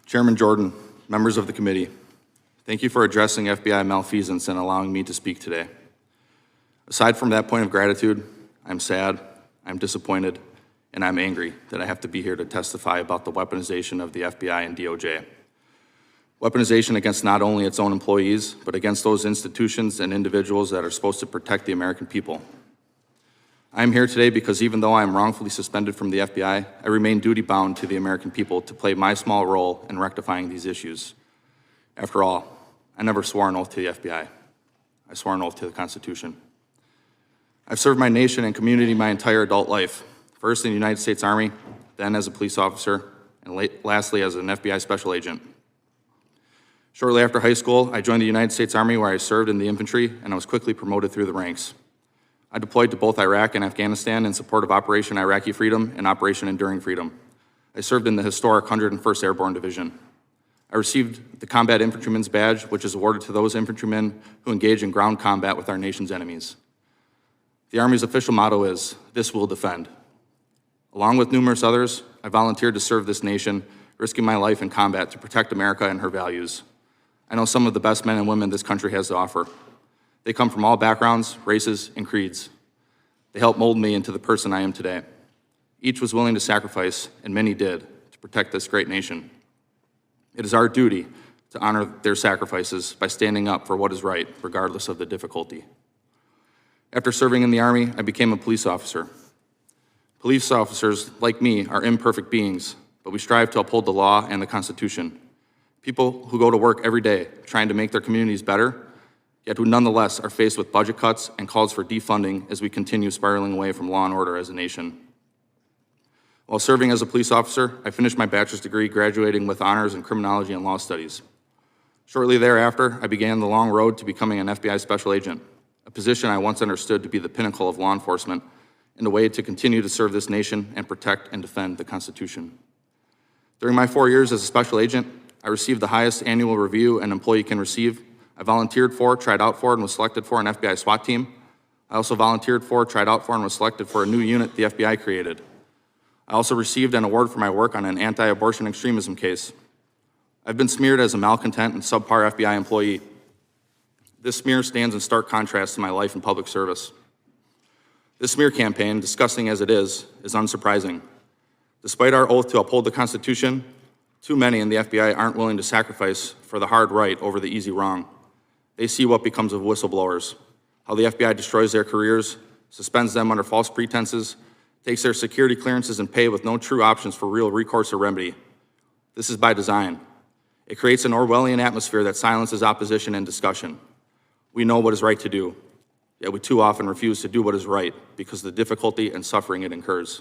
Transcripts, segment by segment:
Chairman Jordan, members of the committee, thank you for addressing FBI malfeasance and allowing me to speak today. Aside from that point of gratitude, I'm sad, I'm disappointed, and I'm angry that I have to be here to testify about the weaponization of the FBI and DOJ. Weaponization against not only its own employees, but against those institutions and individuals that are supposed to protect the American people. I'm here today because even though I am wrongfully suspended from the FBI, I remain duty-bound to the American people to play my small role in rectifying these issues. After all, I never swore an oath to the FBI. I swore an oath to the Constitution. I've served my nation and community my entire adult life, first in the United States Army, then as a police officer, and lastly as an FBI special agent. Shortly after high school, I joined the United States Army where I served in the infantry and I was quickly promoted through the ranks. I deployed to both Iraq and Afghanistan in support of Operation Iraqi Freedom and Operation Enduring Freedom. I served in the historic 101st Airborne Division. I received the Combat Infantryman's Badge, which is awarded to those infantrymen who engage in ground combat with our nation's enemies. The Army's official motto is, "This will defend." Along with numerous others, I volunteered to serve this nation, risking my life in combat to protect America and her values. I know some of the best men and women this country has to offer. They come from all backgrounds, races, and creeds. They helped mold me into the person I am today. Each was willing to sacrifice, and many did, to protect this great nation. It is our duty to honor their sacrifices by standing up for what is right, regardless of the difficulty. After serving in the Army, I became a police officer. Police officers, like me, are imperfect beings, but we strive to uphold the law and the Constitution. People who go to work every day trying to make their communities better, yet who nonetheless are faced with budget cuts and calls for defunding as we continue spiraling away from law and order as a nation. While serving as a police officer, I finished my bachelor's degree, graduating with honors in criminology and law studies. Shortly thereafter, I began the long road to becoming an FBI special agent, a position I once understood to be the pinnacle of law enforcement and a way to continue to serve this nation and protect and defend the Constitution. During my 4 years as a special agent, I received the highest annual review an employee can receive. I volunteered for, tried out for, and was selected for an FBI SWAT team. I also volunteered for, tried out for, and was selected for a new unit the FBI created. I also received an award for my work on an anti-abortion extremism case. I've been smeared as a malcontent and subpar FBI employee. This smear stands in stark contrast to my life in public service. This smear campaign, disgusting as it is unsurprising. Despite our oath to uphold the Constitution, too many in the FBI aren't willing to sacrifice for the hard right over the easy wrong. They see what becomes of whistleblowers, how the FBI destroys their careers, suspends them under false pretenses, takes their security clearances and pay with no true options for real recourse or remedy. This is by design. It creates an Orwellian atmosphere that silences opposition and discussion. We know what is right to do, yet we too often refuse to do what is right because of the difficulty and suffering it incurs.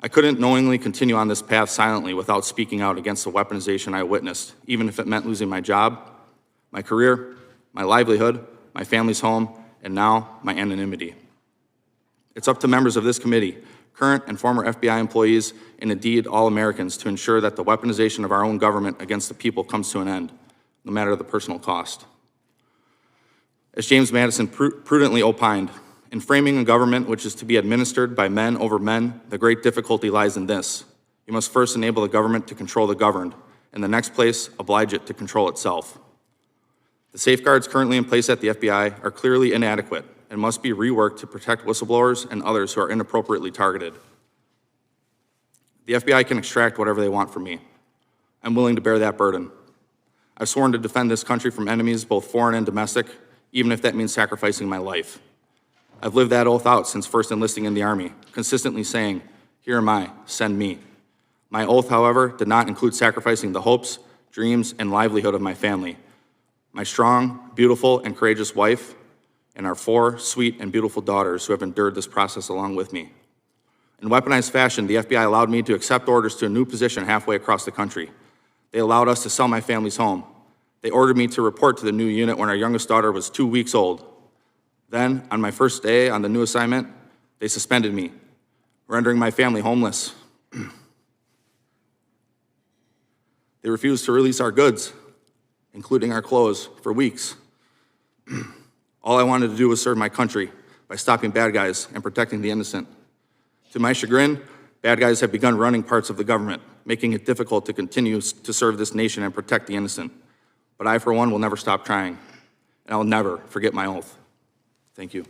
I couldn't knowingly continue on this path silently without speaking out against the weaponization I witnessed, even if it meant losing my job, my career, my livelihood, my family's home, and now my anonymity. It's up to members of this committee, current and former FBI employees, and indeed all Americans to ensure that the weaponization of our own government against the people comes to an end, no matter the personal cost. As James Madison prudently opined, in framing a government which is to be administered by men over men, the great difficulty lies in this. You must first enable the government to control the governed, and in the next place, oblige it to control itself. The safeguards currently in place at the FBI are clearly inadequate and must be reworked to protect whistleblowers and others who are inappropriately targeted. The FBI can extract whatever they want from me. I'm willing to bear that burden. I've sworn to defend this country from enemies, both foreign and domestic, even if that means sacrificing my life. I've lived that oath out since first enlisting in the Army, consistently saying, "Here am I, send me." My oath, however, did not include sacrificing the hopes, dreams, and livelihood of my family, my strong, beautiful, and courageous wife, and our 4 sweet and beautiful daughters who have endured this process along with me. In weaponized fashion, the FBI allowed me to accept orders to a new position halfway across the country. They allowed us to sell my family's home. They ordered me to report to the new unit when our youngest daughter was 2 weeks old. Then, on my first day on the new assignment, they suspended me, rendering my family homeless. They refused to release our goods, including our clothes, for weeks. All I wanted to do was serve my country by stopping bad guys and protecting the innocent. To my chagrin, bad guys have begun running parts of the government, making it difficult to continue to serve this nation and protect the innocent. But I, for one, will never stop trying, and I'll never forget my oath. Thank you.